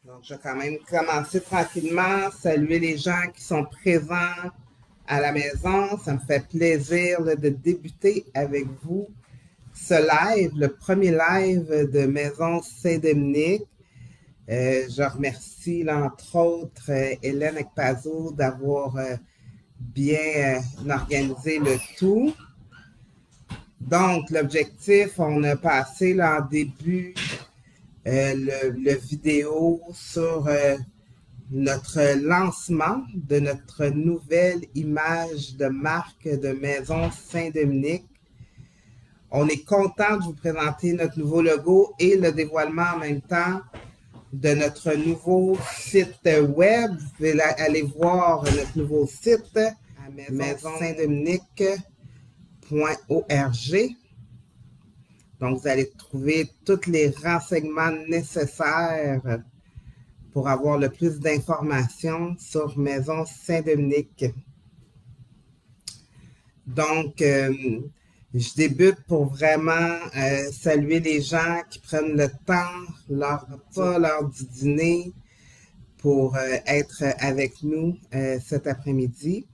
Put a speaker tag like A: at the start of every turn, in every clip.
A: Donc, je vais quand même commencer tranquillement, saluer les gens qui sont présents à la maison. Ça me fait plaisir là, de débuter avec vous ce live, le premier live de Maison Saint-Dominique. Je remercie, là, entre autres, Hélène Ekpazo d'avoir bien organisé le tout. Donc, l'objectif, on a passé là, en début le vidéo sur notre lancement de notre nouvelle image de marque de Maison Saint-Dominique. On est content de vous présenter notre nouveau logo et le dévoilement en même temps de notre nouveau site web. Vous pouvez aller voir notre nouveau site à maisonsaintdominique.org. Donc, vous allez trouver tous les renseignements nécessaires pour avoir le plus d'informations sur Maison Saint-Dominique. Donc, je débute pour vraiment saluer les gens qui prennent le temps, leur repas, l'heure du dîner, pour être avec nous cet après-midi.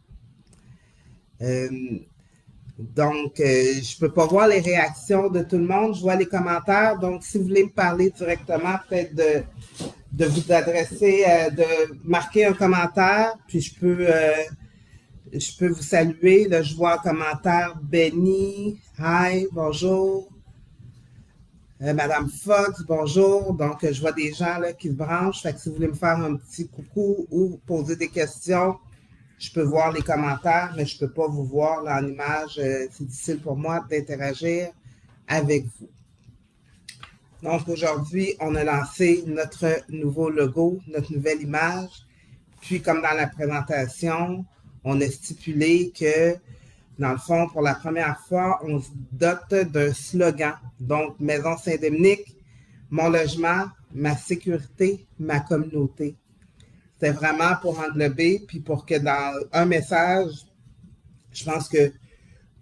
A: Donc, je peux pas voir les réactions de tout le monde. Je vois les commentaires. Donc, si vous voulez me parler directement, peut-être de vous adresser, de marquer un commentaire, puis je peux vous saluer. Là, je vois un commentaire. Benny, hi, bonjour. Madame Fox, bonjour. Donc, je vois des gens là, qui se branchent. Fait que si vous voulez me faire un petit coucou ou poser des questions, je peux voir les commentaires, mais je ne peux pas vous voir là, en image. C'est difficile pour moi d'interagir avec vous. Donc, aujourd'hui, on a lancé notre nouveau logo, notre nouvelle image. Puis, comme dans la présentation, on a stipulé que, dans le fond, pour la première fois, on se dote d'un slogan. Donc, Maison Saint-Dominique, mon logement, ma sécurité, ma communauté. C'est vraiment pour englober, puis pour que dans un message, je pense que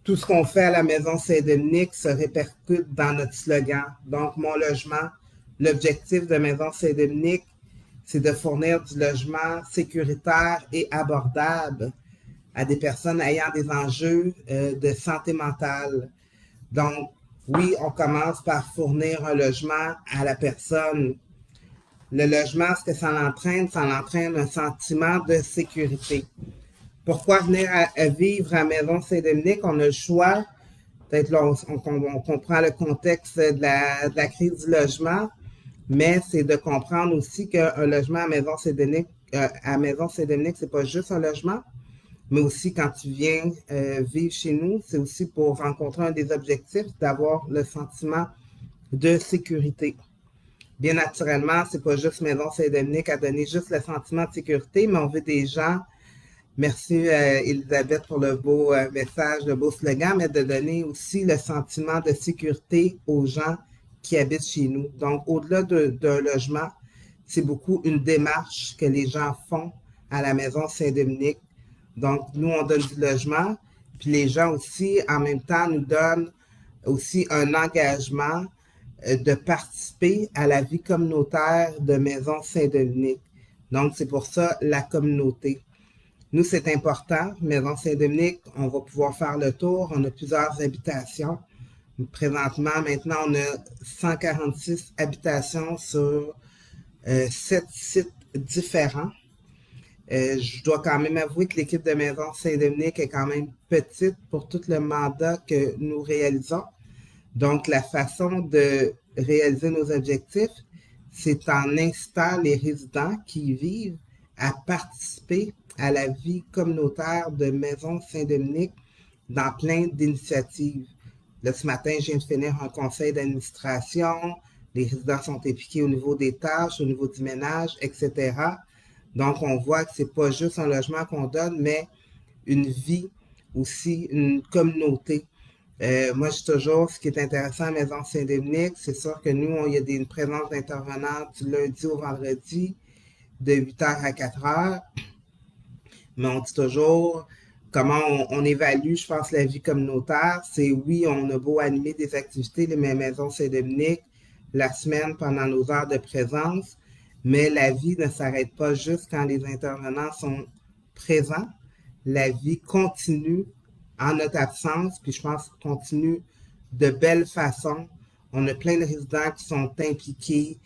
A: tout ce qu'on fait à la Maison Saint-Dominique se répercute dans notre slogan. Donc, mon logement, l'objectif de Maison Saint-Dominique, c'est de fournir du logement sécuritaire et abordable à des personnes ayant des enjeux de santé mentale. Donc, oui, on commence par fournir un logement à la personne. Le logement, ce que ça l'entraîne un sentiment de sécurité. Pourquoi venir à vivre à Maison Saint-Dominique? On a le choix. Peut-être là, on comprend le contexte de la crise du logement, mais c'est de comprendre aussi qu'un logement à Maison Saint-Dominique, c'est pas juste un logement, mais aussi quand tu viens vivre chez nous, c'est aussi pour rencontrer un des objectifs, d'avoir le sentiment de sécurité. Bien naturellement, c'est pas juste Maison Saint-Dominique à donner juste le sentiment de sécurité, mais on veut des gens, merci Elisabeth pour le beau message, le beau slogan, mais de donner aussi le sentiment de sécurité aux gens qui habitent chez nous. Donc, au-delà d'un logement, c'est beaucoup une démarche que les gens font à la Maison Saint-Dominique. Donc, nous, on donne du logement, puis les gens aussi, en même temps, nous donnent aussi un engagement de participer à la vie communautaire de Maison Saint-Dominique. Donc, c'est pour ça la communauté. Nous, c'est important. Maison Saint-Dominique, on va pouvoir faire le tour. On a plusieurs habitations. Présentement, maintenant, on a 146 habitations sur 7 sites différents. Je dois quand même avouer que l'équipe de Maison Saint-Dominique est quand même petite pour tout le mandat que nous réalisons. Donc, la façon de réaliser nos objectifs, c'est en incitant les résidents qui y vivent à participer à la vie communautaire de Maison Saint-Dominique dans plein d'initiatives. Là, ce matin, je viens de finir un conseil d'administration. Les résidents sont impliqués au niveau des tâches, au niveau du ménage, etc. Donc, on voit que c'est pas juste un logement qu'on donne, mais une vie aussi, une communauté. Moi, je dis toujours, ce qui est intéressant à Maison Saint-Dominique, c'est sûr que nous, il y a une présence d'intervenants du lundi au vendredi, de 8h à 4h. Mais on dit toujours comment on évalue, je pense, la vie communautaire. C'est oui, on a beau animer des activités, les Maisons Saint-Dominique, la semaine pendant nos heures de présence, mais la vie ne s'arrête pas juste quand les intervenants sont présents. La vie continue en notre absence, puis je pense qu'elle continue de belle façon. On a plein de résidents qui sont impliqués,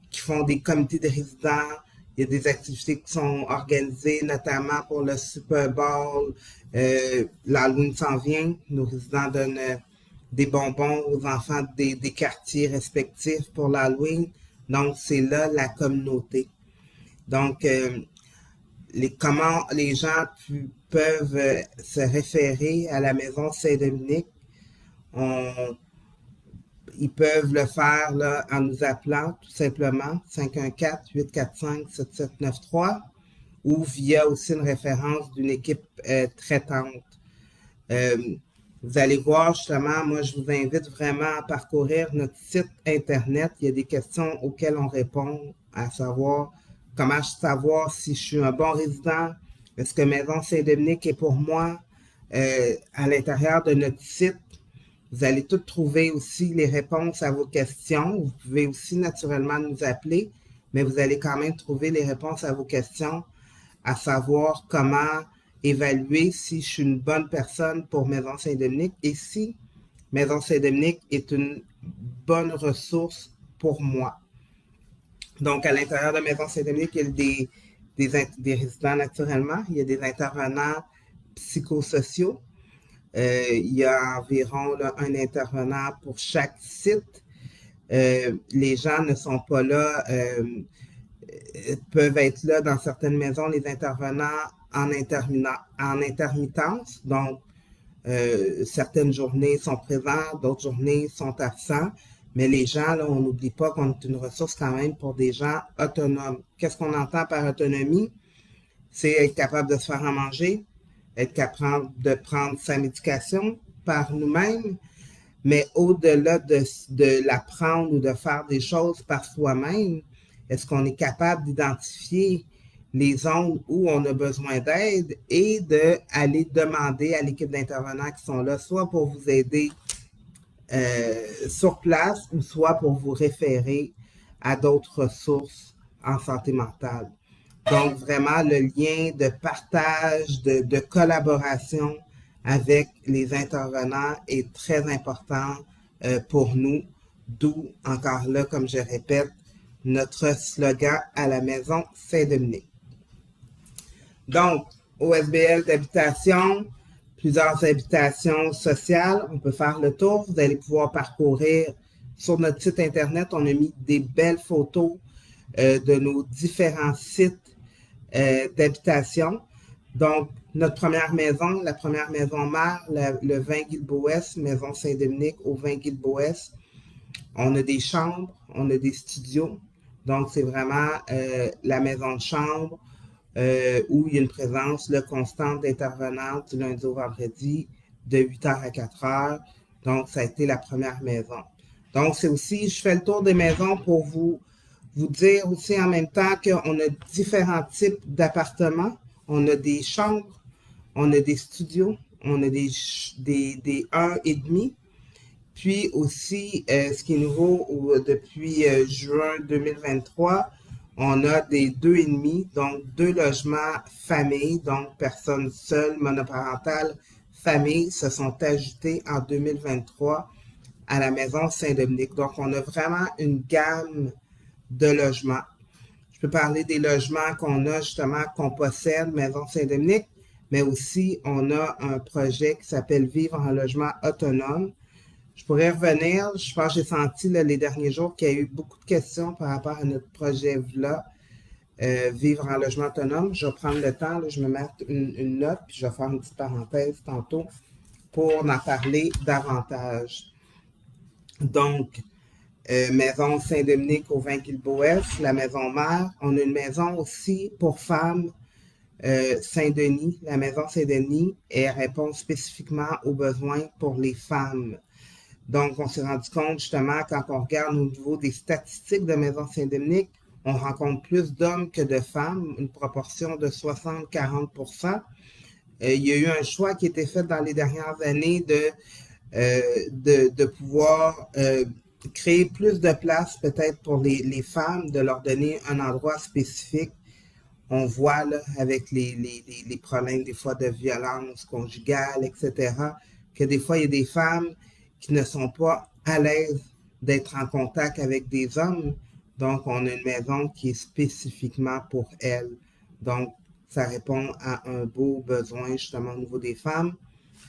A: qui font des comités de résidents. Il y a des activités qui sont organisées, notamment pour le Super Bowl. L'Halloween s'en vient. Nos résidents donnent des bonbons aux enfants des quartiers respectifs pour l'Halloween. Donc, c'est là la communauté. Donc, comment les gens peuvent se référer à la maison Saint-Dominique. Ils peuvent le faire là, en nous appelant tout simplement 514-845-7793 ou via aussi une référence d'une équipe traitante. Vous allez voir justement, moi je vous invite vraiment à parcourir notre site internet. Il y a des questions auxquelles on répond, à savoir comment savoir si je suis un bon résident, est-ce que Maison Saint-Dominique est pour moi. À l'intérieur de notre site, vous allez tout trouver aussi les réponses à vos questions. Vous pouvez aussi naturellement nous appeler, mais vous allez quand même trouver les réponses à vos questions, à savoir comment évaluer si je suis une bonne personne pour Maison Saint-Dominique et si Maison Saint-Dominique est une bonne ressource pour moi. Donc, à l'intérieur de Maison Saint-Dominique, il y a des résidents naturellement, il y a des intervenants psychosociaux. Il y a environ là, un intervenant pour chaque site. Les gens ne sont pas là, peuvent être là dans certaines maisons, les intervenants en intermittence. Donc, certaines journées sont présents, d'autres journées sont absents. Mais les gens, là, on n'oublie pas qu'on est une ressource quand même pour des gens autonomes. Qu'est-ce qu'on entend par autonomie? C'est être capable de se faire à manger, être capable de prendre sa médication par nous-mêmes, mais au-delà de la prendre ou de faire des choses par soi-même, est-ce qu'on est capable d'identifier les zones où on a besoin d'aide et d'aller demander à l'équipe d'intervenants qui sont là, soit pour vous aider sur place ou soit pour vous référer à d'autres ressources en santé mentale. Donc, vraiment, le lien de partage, de collaboration avec les intervenants est très important pour nous, d'où, encore là, comme je répète, notre slogan à la maison Saint-Dominique. Donc, OSBL d'habitation, plusieurs habitations sociales, on peut faire le tour, vous allez pouvoir parcourir sur notre site internet, on a mis des belles photos de nos différents sites d'habitation. Donc, notre première maison, la première maison mère, le 20 Guilbeault-Ouest, maison Saint-Dominique au 20 Guilbeault-Ouest. On a des chambres, on a des studios. Donc, c'est vraiment la maison de chambre où il y a une présence là, constante d'intervenants du lundi au vendredi de 8h à 4h. Donc, ça a été la première maison. Donc, c'est aussi, je fais le tour des maisons pour vous dire aussi en même temps qu'on a différents types d'appartements. On a des chambres, on a des studios, on a des 1,5. Puis aussi, ce qui est nouveau depuis juin 2023, on a des 2,5, donc 2 logements famille, donc personnes seules, monoparentales, famille, se sont ajoutés en 2023 à la maison Saint-Dominique. Donc, on a vraiment une gamme de logements. Je peux parler des logements qu'on a justement, qu'on possède, Maison Saint-Dominique, mais aussi on a un projet qui s'appelle Vivre en logement autonome. Je pourrais revenir, je pense que j'ai senti là, les derniers jours qu'il y a eu beaucoup de questions par rapport à notre projet-là, Vivre en logement autonome. Je vais prendre le temps, là, je vais me mettre une note, puis je vais faire une petite parenthèse tantôt pour en parler davantage. Donc, maison Saint-Dominique au 20 Guilbeault-Ouest, la maison mère. On a une maison aussi pour femmes, Saint-Denis. La maison Saint-Denis, elle répond spécifiquement aux besoins pour les femmes. Donc, on s'est rendu compte justement quand on regarde au niveau des statistiques de Maison Saint-Dominique, on rencontre plus d'hommes que de femmes, une proportion de 60-40%. Il y a eu un choix qui a été fait dans les dernières années de pouvoir créer plus de place peut-être pour les femmes, de leur donner un endroit spécifique. On voit là, avec les problèmes des fois de violence conjugale, etc., que des fois, il y a des femmes qui ne sont pas à l'aise d'être en contact avec des hommes. Donc, on a une maison qui est spécifiquement pour elles. Donc, ça répond à un beau besoin justement au niveau des femmes.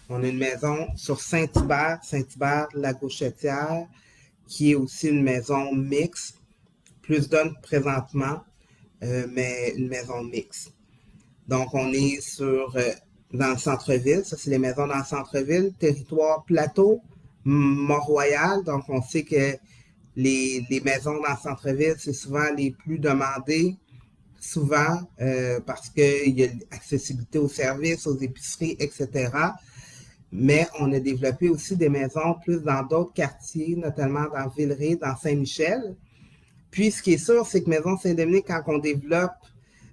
A: On a une maison sur Saint-Hubert, la Gauchetière, qui est aussi une maison mixte, plus d'hommes présentement, mais une maison mixte. Donc, on est dans le centre-ville, ça c'est les maisons dans le centre-ville, territoire plateau, Mont-Royal, donc on sait que les maisons dans le centre-ville, c'est souvent les plus demandées, souvent parce qu'il y a l'accessibilité aux services, aux épiceries, etc. Mais on a développé aussi des maisons plus dans d'autres quartiers, notamment dans Villeray, dans Saint-Michel. Puis, ce qui est sûr, c'est que Maison Saint-Dominique, quand on développe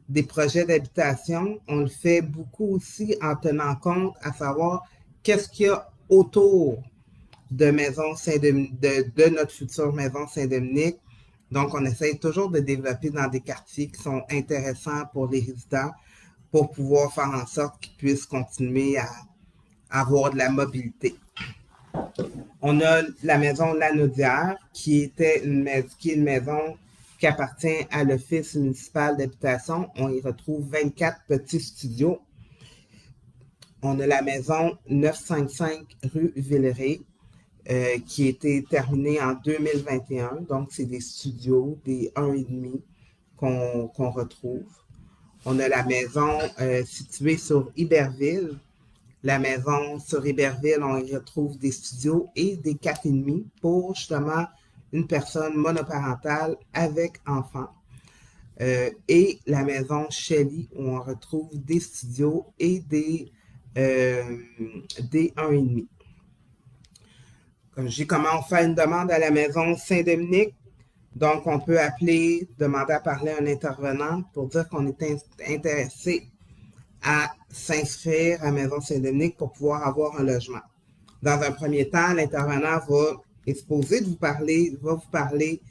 A: des projets d'habitation, on le fait beaucoup aussi en tenant compte à savoir qu'est-ce qu'il y a autour de Maison Saint-Dominique, de notre future Maison Saint-Dominique. Donc, on essaye toujours de développer dans des quartiers qui sont intéressants pour les résidents pour pouvoir faire en sorte qu'ils puissent continuer à avoir de la mobilité. On a la maison Lanaudière, qui est une maison qui appartient à l'Office municipal d'habitation. On y retrouve 24 petits studios. On a la maison 955 rue Villeray, qui a été terminée en 2021. Donc, c'est des studios, des 1,5 qu'on retrouve. On a la maison située sur Iberville. La maison sur Iberville, on y retrouve des studios et des 4,5 pour justement une personne monoparentale avec enfant. Et la maison Shelley, où on retrouve des studios et des 1,5. Comme je dis, comment on fait une demande à la maison Saint-Dominique? Donc, on peut appeler, demander à parler à un intervenant pour dire qu'on est intéressé à s'inscrire à Maison Saint-Dominique pour pouvoir avoir un logement. Dans un premier temps, l'intervenant va vous parler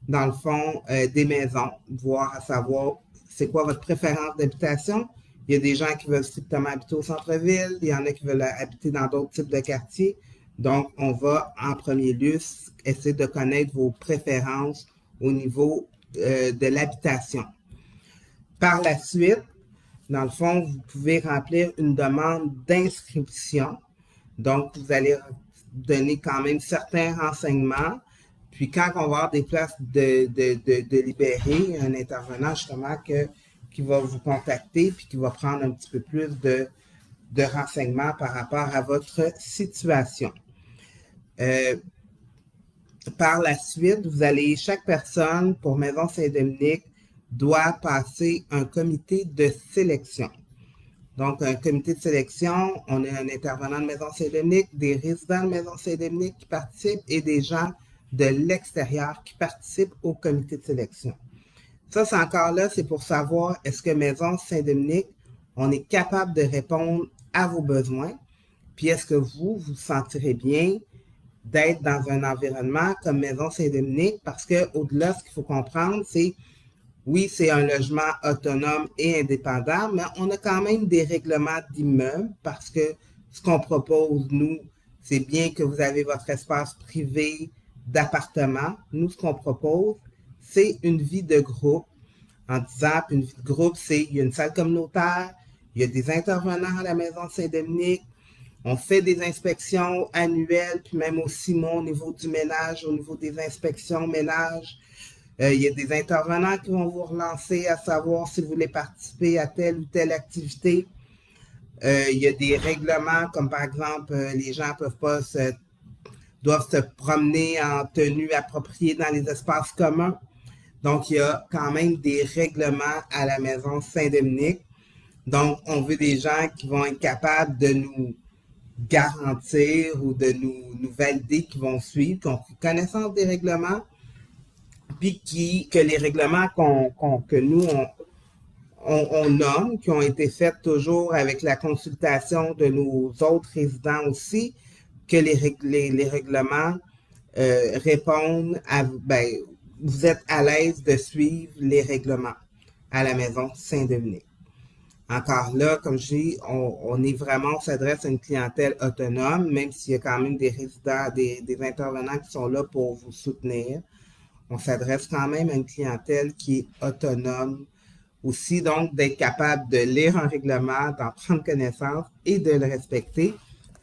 A: dans le fond des maisons, voir à savoir c'est quoi votre préférence d'habitation. Il y a des gens qui veulent strictement habiter au centre-ville, il y en a qui veulent habiter dans d'autres types de quartiers. Donc, on va en premier lieu essayer de connaître vos préférences au niveau de l'habitation. Par la suite, dans le fond, vous pouvez remplir une demande d'inscription. Donc, vous allez donner quand même certains renseignements. Puis, quand on va avoir des places de libérer, un intervenant justement qui va vous contacter puis qui va prendre un petit peu plus de renseignements par rapport à votre situation. Par la suite, chaque personne pour Maison Saint-Dominique doit passer un comité de sélection. Donc, un comité de sélection, on a un intervenant de Maison Saint-Dominique, des résidents de Maison Saint-Dominique qui participent et des gens de l'extérieur qui participent au comité de sélection. Ça, c'est encore là, c'est pour savoir est-ce que Maison Saint-Dominique, on est capable de répondre à vos besoins, puis est-ce que vous sentirez bien d'être dans un environnement comme Maison Saint-Dominique, parce qu'au-delà, ce qu'il faut comprendre, c'est oui, c'est un logement autonome et indépendant, mais on a quand même des règlements d'immeubles parce que ce qu'on propose, nous, c'est bien que vous avez votre espace privé d'appartement. Nous, ce qu'on propose, c'est une vie de groupe. En disant une vie de groupe, il y a une salle communautaire, il y a des intervenants à la Maison Saint-Dominique, on fait des inspections annuelles, puis même au 6 mois au niveau du ménage, au niveau des inspections ménage. Il y a des intervenants qui vont vous relancer à savoir si vous voulez participer à telle ou telle activité. Il y a des règlements, comme par exemple, les gens doivent se promener en tenue appropriée dans les espaces communs. Donc, il y a quand même des règlements à la Maison Saint-Dominique. Donc, on veut des gens qui vont être capables de nous garantir ou de nous valider qu'ils vont suivre, qui ont connaissance des règlements, puis que les règlements que nous, on nomme, qui ont été faits toujours avec la consultation de nos autres résidents aussi, que les règlements répondre à, ben, vous êtes à l'aise de suivre les règlements à la maison Saint-Dominique. Encore là, comme je dis, on s'adresse à une clientèle autonome, même s'il y a quand même des résidents, des intervenants qui sont là pour vous soutenir. On s'adresse quand même à une clientèle qui est autonome aussi, donc d'être capable de lire un règlement, d'en prendre connaissance et de le respecter.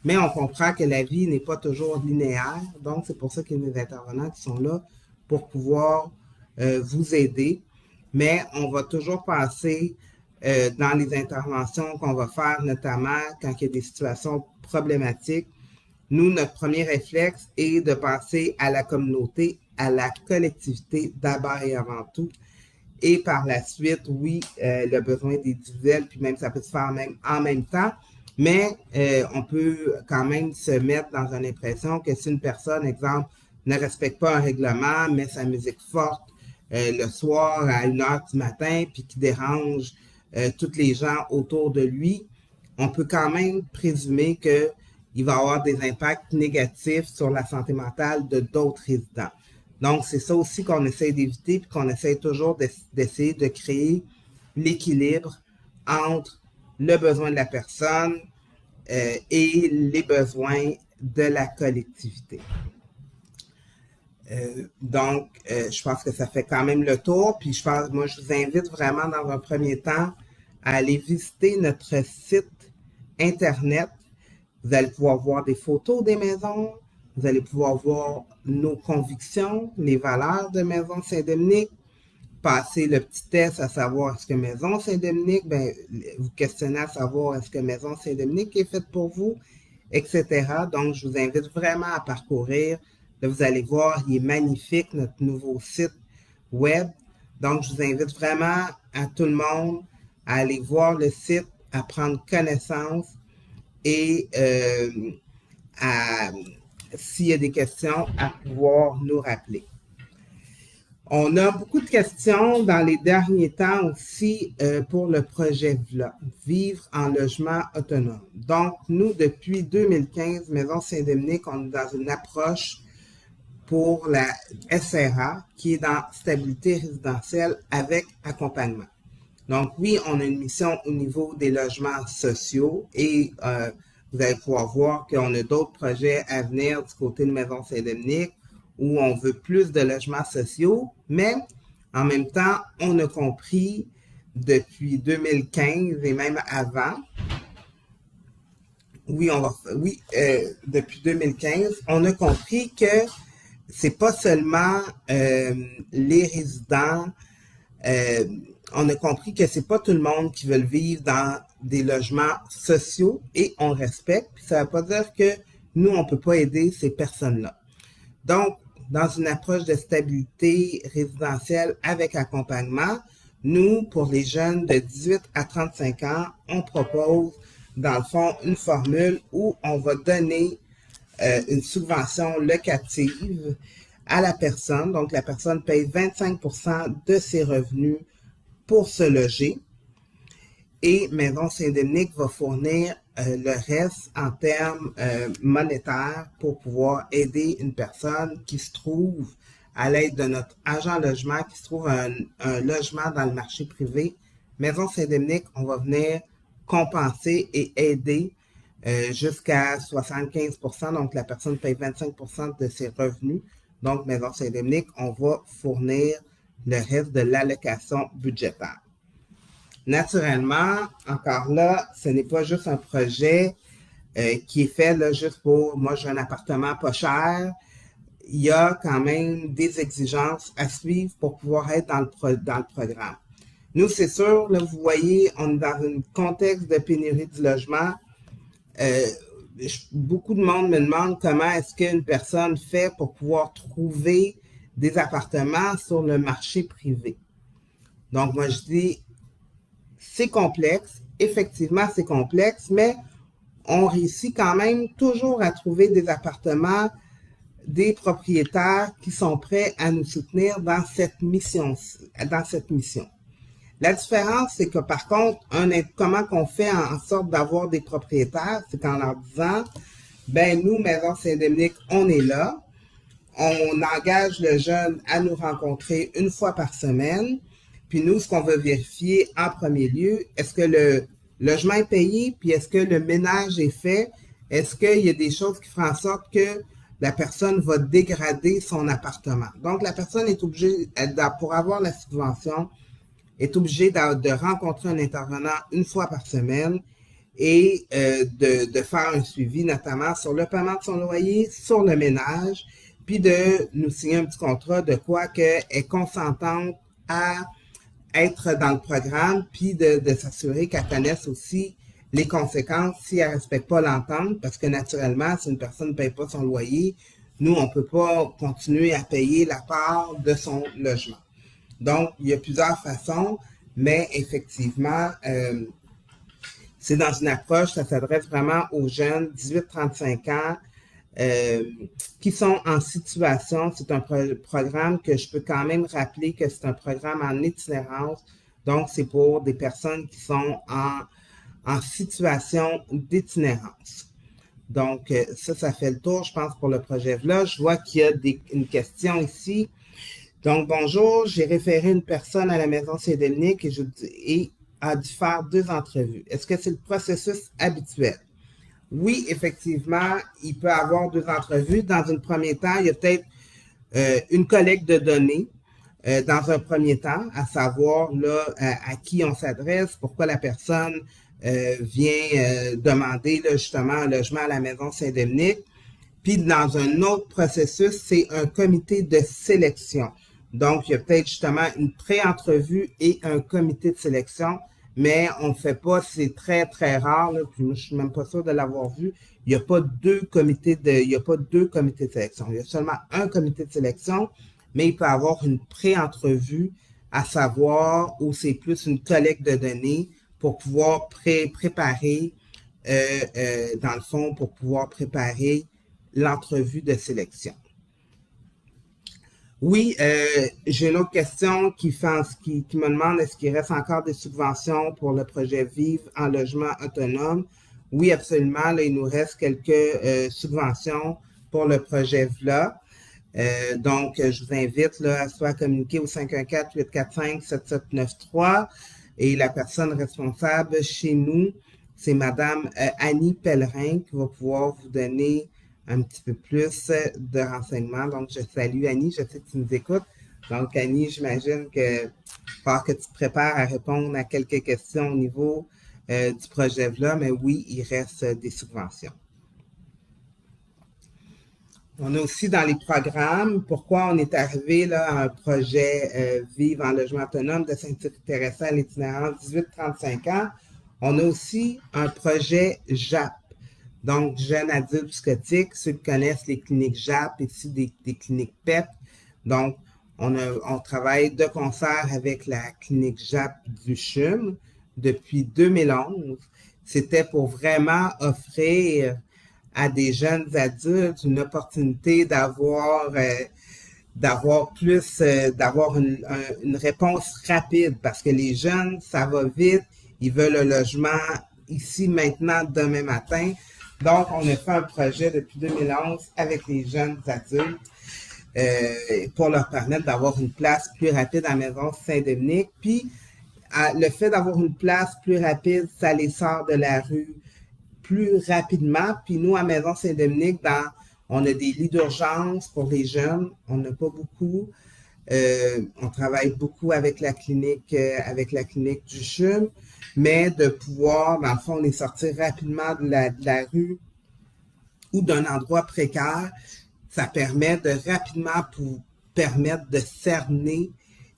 A: Mais on comprend que la vie n'est pas toujours linéaire, donc c'est pour ça qu'il y a des intervenants qui sont là pour pouvoir vous aider. Mais on va toujours passer dans les interventions qu'on va faire, notamment quand il y a des situations problématiques. Nous, notre premier réflexe est de penser à la communauté, à la collectivité d'abord et avant tout. Et par la suite, oui, le besoin individuel, puis même ça peut se faire même en même temps, mais on peut quand même se mettre dans une impression que si une personne, exemple, ne respecte pas un règlement, met sa musique forte le soir à 1h du matin, puis qui dérange tous les gens autour de lui, on peut quand même présumer qu'il va avoir des impacts négatifs sur la santé mentale de d'autres résidents. Donc, c'est ça aussi qu'on essaie d'éviter, puis qu'on essaie toujours d'essayer de créer l'équilibre entre le besoin de la personne et les besoins de la collectivité. Donc, je pense que ça fait quand même le tour. Puis moi, je vous invite vraiment dans un premier temps à aller visiter notre site Internet. Vous allez pouvoir voir des photos des maisons. Vous allez pouvoir voir nos convictions, les valeurs de Maison Saint-Dominique, passer le petit test à savoir est-ce que Maison Saint-Dominique, vous questionnez à savoir est-ce que Maison Saint-Dominique est faite pour vous, etc. Donc, je vous invite vraiment à parcourir. Là, vous allez voir, il est magnifique, notre nouveau site web. Donc, je vous invite vraiment à tout le monde à aller voir le site, à prendre connaissance et s'il y a des questions, à pouvoir nous rappeler. On a beaucoup de questions dans les derniers temps aussi pour le projet VLA, Vivre en logement autonome. Donc, nous, depuis 2015, Maison Saint-Dominique, on est dans une approche pour la SRA, qui est dans stabilité résidentielle avec accompagnement. Donc, oui, on a une mission au niveau des logements sociaux et vous allez pouvoir voir qu'on a d'autres projets à venir du côté de Maison Saint-Dominique où on veut plus de logements sociaux, mais en même temps, on a compris depuis 2015 et même avant, depuis 2015, on a compris que c'est pas seulement les résidents, on a compris que c'est pas tout le monde qui veut vivre dans des logements sociaux et on respecte. Puis ça veut pas dire que nous, on peut pas aider ces personnes-là. Donc, dans une approche de stabilité résidentielle avec accompagnement, nous, pour les jeunes de 18 à 35 ans, on propose, dans le fond, une formule où on va donner une subvention locative à la personne. Donc, la personne paye 25% de ses revenus pour se loger. Et Maison Saint-Dominique va fournir le reste en termes monétaires pour pouvoir aider une personne qui se trouve à l'aide de notre agent logement, qui se trouve un logement dans le marché privé. Maison Saint-Dominique, on va venir compenser et aider jusqu'à 75%. Donc, la personne paye 25% de ses revenus. Donc, Maison Saint-Dominique, on va fournir le reste de l'allocation budgétaire. Naturellement, encore là, ce n'est pas juste un projet qui est fait là, juste pour « moi, j'ai un appartement pas cher ». Il y a quand même des exigences à suivre pour pouvoir être dans le programme. Nous, c'est sûr, là, vous voyez, on est dans un contexte de pénurie du logement. Beaucoup de monde me demande comment est-ce qu'une personne fait pour pouvoir trouver des appartements sur le marché privé. Donc, moi, je dis, c'est complexe. Effectivement, c'est complexe, mais on réussit quand même toujours à trouver des appartements, des propriétaires qui sont prêts à nous soutenir dans cette mission. La différence, c'est que par contre, comment qu'on fait en sorte d'avoir des propriétaires, c'est qu'en leur disant, nous, Maison Saint-Dominique, on est là, on engage le jeune à nous rencontrer une fois par semaine. Puis nous, ce qu'on va vérifier en premier lieu, est-ce que le logement est payé, puis est-ce que le ménage est fait? Est-ce qu'il y a des choses qui feront en sorte que la personne va dégrader son appartement? Donc, la personne est obligée, pour avoir la subvention, est obligée de rencontrer un intervenant une fois par semaine et de faire un suivi, notamment sur le paiement de son loyer, sur le ménage, puis de nous signer un petit contrat de quoi qu'elle est consentante à être dans le programme, puis de s'assurer qu'elle connaisse aussi les conséquences si elle ne respecte pas l'entente, parce que naturellement, si une personne ne paye pas son loyer, nous, on ne peut pas continuer à payer la part de son logement. Donc, il y a plusieurs façons, mais effectivement, c'est dans une approche, ça s'adresse vraiment aux jeunes 18-35 ans qui sont en situation. C'est un programme que je peux quand même rappeler que c'est un programme en itinérance. Donc, c'est pour des personnes qui sont en situation d'itinérance. Donc, ça fait le tour, je pense, pour le projet VLA. Je vois qu'il y a une question ici. Donc, bonjour, j'ai référé une personne à la maison Saint-Dominique et a dû faire 2 entrevues. Est-ce que c'est le processus habituel? Oui, effectivement, il peut y avoir 2 entrevues. Dans un premier temps, il y a peut-être une collecte de données dans un premier temps, à savoir là, à qui on s'adresse, pourquoi la personne vient demander là, justement un logement à la maison Saint-Dominique. Puis dans un autre processus, c'est un comité de sélection. Donc, il y a peut-être justement une pré-entrevue et un comité de sélection, mais on ne fait pas, c'est très, très rare, là, puis moi, je ne suis même pas sûr de l'avoir vu. Il n'y a pas deux comités de sélection. Il y a seulement un comité de sélection, mais il peut y avoir une pré-entrevue, à savoir où c'est plus une collecte de données pour pouvoir préparer, dans le fond, pour pouvoir préparer l'entrevue de sélection. Oui, j'ai une autre question qui me demande est-ce qu'il reste encore des subventions pour le projet Vivre en logement autonome? Oui, absolument. Là, il nous reste quelques subventions pour le projet VLA. Donc, je vous invite là, soit à communiquer au 514-845-7793 et la personne responsable chez nous, c'est Madame Annie Pellerin qui va pouvoir vous donner un petit peu plus de renseignements. Donc, je salue Annie, je sais que tu nous écoutes. Donc, Annie, j'imagine que tu te prépares à répondre à quelques questions au niveau du projet VLA, mais oui, il reste des subventions. On a aussi dans les programmes, pourquoi on est arrivé là, à un projet Vivre en logement autonome de s'intéresser à l'itinérance 18-35 ans. On a aussi un projet JAP, donc Jeunes Adultes Psychotiques. Ceux qui connaissent les cliniques JAP, ici des cliniques PEP. Donc, on travaille de concert avec la clinique JAP du CHUM depuis 2011. C'était pour vraiment offrir à des jeunes adultes une opportunité d'avoir une réponse rapide parce que les jeunes, ça va vite, ils veulent un logement ici, maintenant, demain matin. Donc, on a fait un projet depuis 2011 avec les jeunes adultes pour leur permettre d'avoir une place plus rapide à la maison Saint-Dominique. Puis, le fait d'avoir une place plus rapide, ça les sort de la rue plus rapidement. Puis nous, à Maison Saint-Dominique, on a des lits d'urgence pour les jeunes. On n'a pas beaucoup. On travaille beaucoup avec la clinique du CHUM, mais de pouvoir, dans le fond, les sortir rapidement de la rue ou d'un endroit précaire, ça permet de rapidement permettre de cerner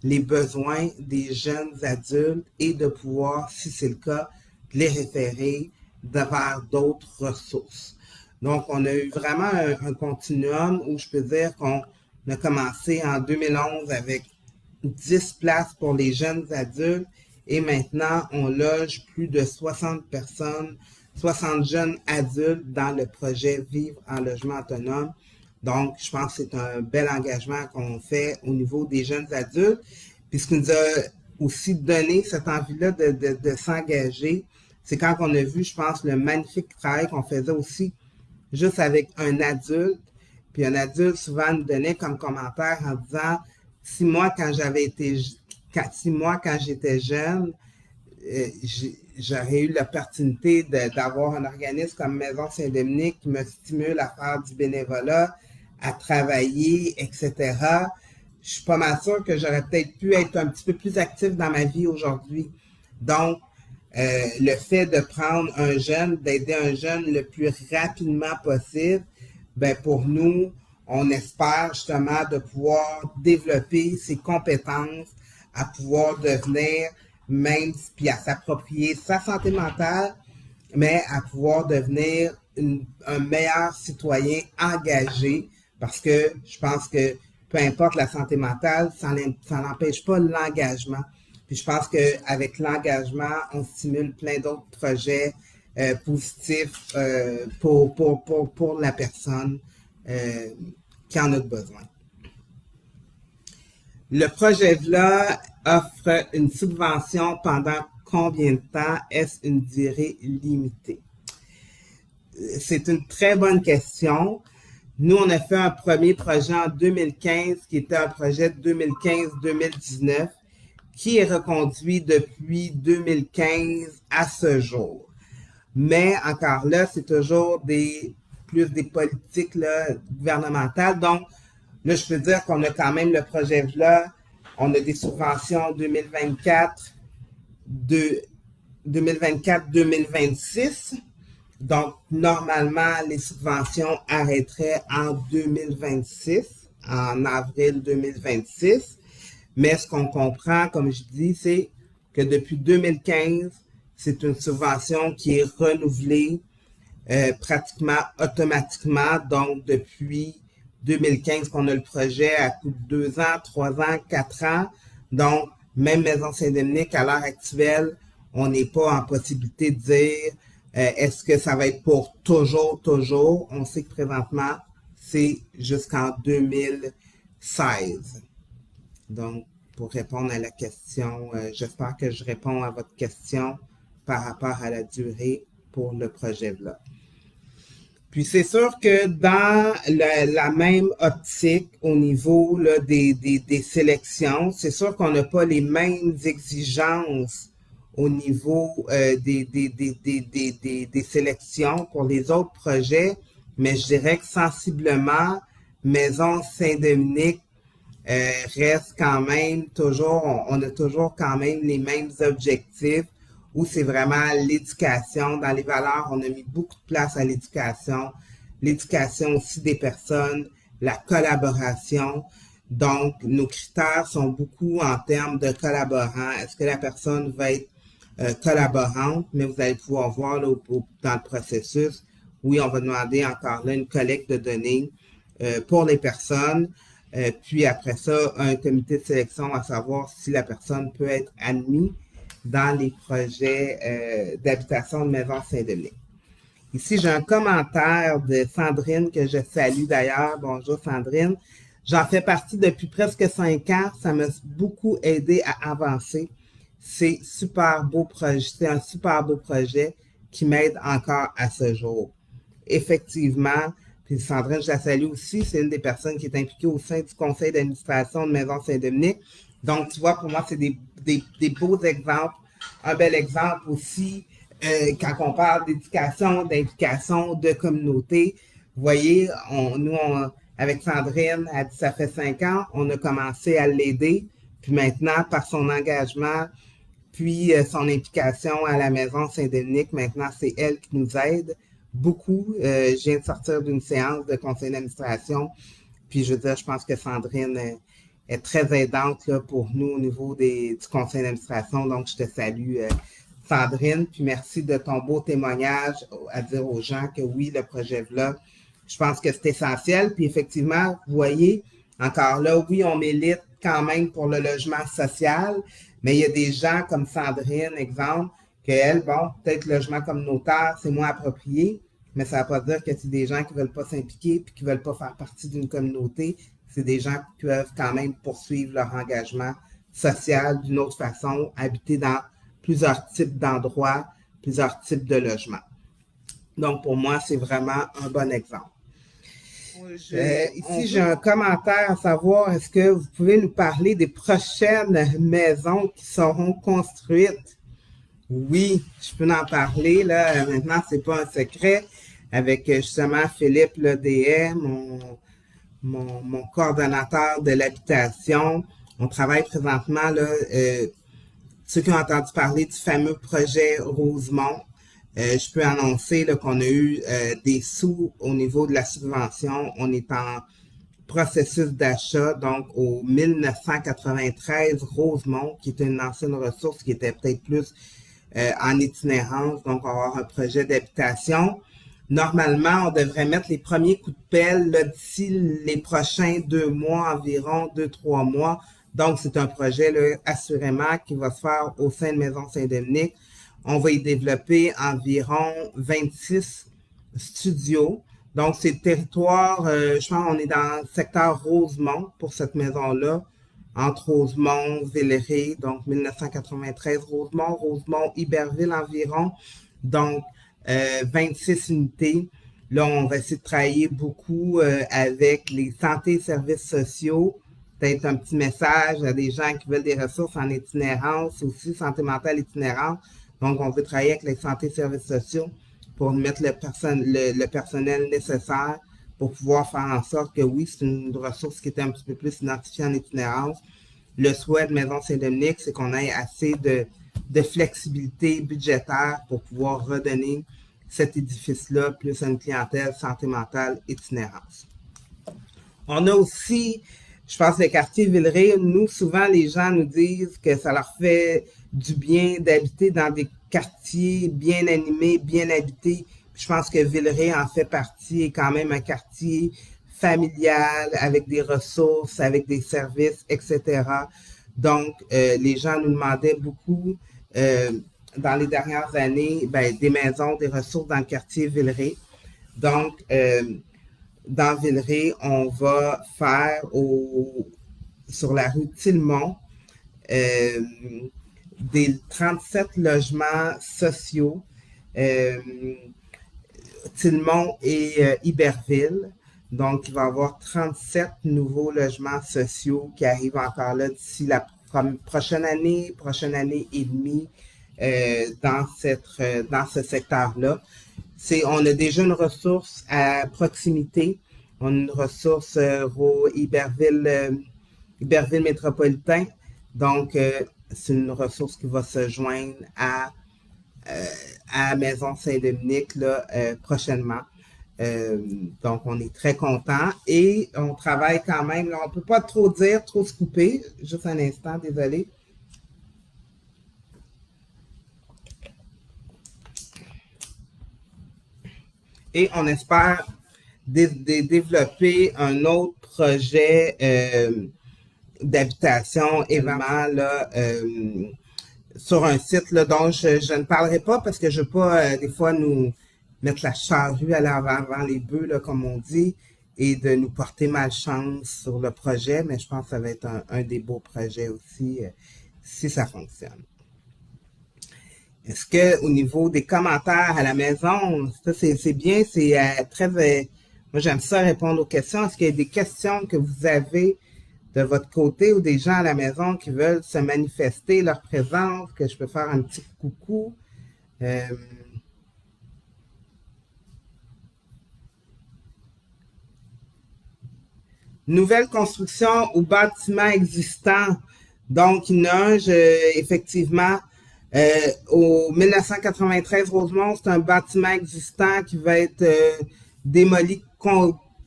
A: les besoins des jeunes adultes et de pouvoir, si c'est le cas, de les référer vers d'autres ressources. Donc, on a eu vraiment un continuum où je peux dire qu'on a commencé en 2011 avec 10 places pour les jeunes adultes et maintenant, on loge plus de 60 personnes, 60 jeunes adultes dans le projet Vivre en logement autonome. Donc, je pense que c'est un bel engagement qu'on fait au niveau des jeunes adultes. Puis, ce qui nous a aussi donné cette envie-là de s'engager, c'est quand on a vu, je pense, le magnifique travail qu'on faisait aussi juste avec un adulte. Puis un adulte souvent nous donnait comme commentaire en disant, si moi, quand j'étais jeune, j'aurais eu l'opportunité d'avoir un organisme comme Maison Saint-Dominique qui me stimule à faire du bénévolat, à travailler, etc. Je suis pas mal sûre que j'aurais peut-être pu être un petit peu plus actif dans ma vie aujourd'hui. Donc, le fait de prendre un jeune, d'aider un jeune le plus rapidement possible, ben pour nous, on espère justement de pouvoir développer ses compétences, à pouvoir devenir même, puis à s'approprier sa santé mentale, mais à pouvoir devenir un meilleur citoyen engagé, parce que je pense que peu importe la santé mentale, ça n'empêche pas l'engagement. Puis je pense qu'avec l'engagement, on stimule plein d'autres projets positifs pour la personne qui en a besoin. Le projet VLA offre une subvention pendant combien de temps? Est-ce une durée limitée? C'est une très bonne question. Nous, on a fait un premier projet en 2015 qui était un projet de 2015-2019 qui est reconduit depuis 2015 à ce jour. Mais encore là, c'est toujours plus des politiques là, gouvernementales. Donc, là, je peux dire qu'on a quand même le projet VLA. On a des subventions 2024-2026. Donc, normalement, les subventions arrêteraient en 2026, en avril 2026. Mais ce qu'on comprend, comme je dis, c'est que depuis 2015, c'est une subvention qui est renouvelée pratiquement automatiquement. Donc, depuis 2015 qu'on a le projet à coup de 2 ans, 3 ans, 4 ans. Donc, même Maison Saint-Dominique, à l'heure actuelle, on n'est pas en possibilité de dire est-ce que ça va être pour toujours. On sait que présentement, c'est jusqu'en 2016. Donc, pour répondre à la question, j'espère que je réponds à votre question par rapport à la durée pour le projet VLA. Puis c'est sûr que dans la même optique au niveau là, des sélections, c'est sûr qu'on n'a pas les mêmes exigences au niveau des sélections pour les autres projets, mais je dirais que sensiblement, Maison Saint-Dominique reste quand même toujours, on a toujours quand même les mêmes objectifs où c'est vraiment l'éducation. Dans les valeurs, on a mis beaucoup de place à l'éducation aussi des personnes, la collaboration. Donc, nos critères sont beaucoup en termes de collaborants. Est-ce que la personne va être collaborante? Mais vous allez pouvoir voir là, dans le processus, oui, on va demander encore là une collecte de données pour les personnes. Puis après ça, un comité de sélection à savoir si la personne peut être admise dans les projets d'habitation de Maison Saint-Dominique. Ici, j'ai un commentaire de Sandrine que je salue d'ailleurs. Bonjour Sandrine. J'en fais partie depuis presque 5 ans. Ça m'a beaucoup aidé à avancer. C'est super beau projet. C'est un super beau projet qui m'aide encore à ce jour. Effectivement, puis Sandrine, je la salue aussi. C'est une des personnes qui est impliquée au sein du conseil d'administration de Maison Saint-Dominique. Donc, tu vois, pour moi, c'est des beaux exemples. Un bel exemple aussi, quand on parle d'éducation, d'implication, de communauté. Vous voyez, nous, avec Sandrine, elle dit ça fait 5 ans, on a commencé à l'aider. Puis maintenant, par son engagement, puis son implication à la Maison Saint-Dominique, maintenant, c'est elle qui nous aide beaucoup. Je viens de sortir d'une séance de conseil d'administration. Puis je veux dire, je pense que Sandrine est très aidante là, pour nous au niveau du conseil d'administration. Donc, je te salue, Sandrine. Puis merci de ton beau témoignage à dire aux gens que oui, le projet VLA, je pense que c'est essentiel. Puis effectivement, vous voyez, encore là, oui, on milite quand même pour le logement social, mais il y a des gens comme Sandrine, exemple, qu'elle, bon, peut-être logement communautaire, c'est moins approprié, mais ça ne veut pas dire que c'est des gens qui ne veulent pas s'impliquer puis qui ne veulent pas faire partie d'une communauté. C'est des gens qui peuvent quand même poursuivre leur engagement social d'une autre façon, habiter dans plusieurs types d'endroits, plusieurs types de logements. Donc, pour moi, c'est vraiment un bon exemple. Ici, j'ai un commentaire à savoir, est-ce que vous pouvez nous parler des prochaines maisons qui seront construites? Oui, je peux en parler, là. Maintenant, c'est pas un secret. Avec justement Philippe Ledeshay, mon coordonnateur de l'habitation. On travaille présentement, là, ceux qui ont entendu parler du fameux projet Rosemont. Je peux annoncer qu'on a eu des sous au niveau de la subvention. On est en processus d'achat, donc au 1993 Rosemont, qui était une ancienne ressource qui était peut-être plus en itinérance, donc on va avoir un projet d'habitation. Normalement, on devrait mettre les premiers coups de pelle d'ici les prochains 2 mois environ, 2-3 mois. Donc, c'est un projet là, assurément qui va se faire au sein de Maison Saint-Dominique. On va y développer environ 26 studios. Donc, c'est le territoire, je pense qu'on est dans le secteur Rosemont pour cette maison-là, entre Rosemont, Villeray, donc 1993 Rosemont, Rosemont, Iberville environ. Donc, 26 unités. Là, on va essayer de travailler beaucoup avec les santé et services sociaux. Peut-être un petit message à des gens qui veulent des ressources en itinérance, aussi santé mentale itinérante. Donc, on veut travailler avec les santé et services sociaux pour mettre le personnel nécessaire pour pouvoir faire en sorte que oui, c'est une ressource qui est un petit peu plus identifiée en itinérance. Le souhait de Maison Saint-Dominique, c'est qu'on ait assez de flexibilité budgétaire pour pouvoir redonner cet édifice-là plus à une clientèle santé mentale itinérance. On a aussi, je pense, le quartier Villeray. Nous, souvent, les gens nous disent que ça leur fait du bien d'habiter dans des quartiers bien animés, bien habités. Puis je pense que Villeray en fait partie, est quand même un quartier familial, avec des ressources, avec des services, etc. Donc, les gens nous demandaient beaucoup, dans les dernières années, des maisons, des ressources dans le quartier Villeray. Donc, dans Villeray, on va faire sur la rue Tillemont des 37 logements sociaux, Tillemont et Iberville. Donc, il va y avoir 37 nouveaux logements sociaux qui arrivent encore là d'ici la prochaine année et demie dans ce secteur-là. On a déjà une ressource à proximité. On a une ressource Iberville métropolitain. Donc, c'est une ressource qui va se joindre à Maison Saint-Dominique là, prochainement. Donc, on est très contents et on travaille quand même. Là, on ne peut pas trop dire, trop se couper. Juste un instant, désolé. Et on espère développer un autre projet d'habitation, évidemment, là, sur un site là, dont je ne parlerai pas parce que je ne veux pas, des fois, nous mettre la charrue à l'avant les bœufs, là, comme on dit, et de nous porter malchance sur le projet, mais je pense que ça va être un des beaux projets aussi, si ça fonctionne. Est-ce que au niveau des commentaires à la maison, ça c'est bien, c'est très... moi, j'aime ça répondre aux questions. Est-ce qu'il y a des questions que vous avez de votre côté ou des gens à la maison qui veulent se manifester leur présence, que je peux faire un petit coucou? Nouvelle construction ou bâtiment existant. Donc, il y en a un, effectivement, au 1993 Rosemont, c'est un bâtiment existant qui va être démoli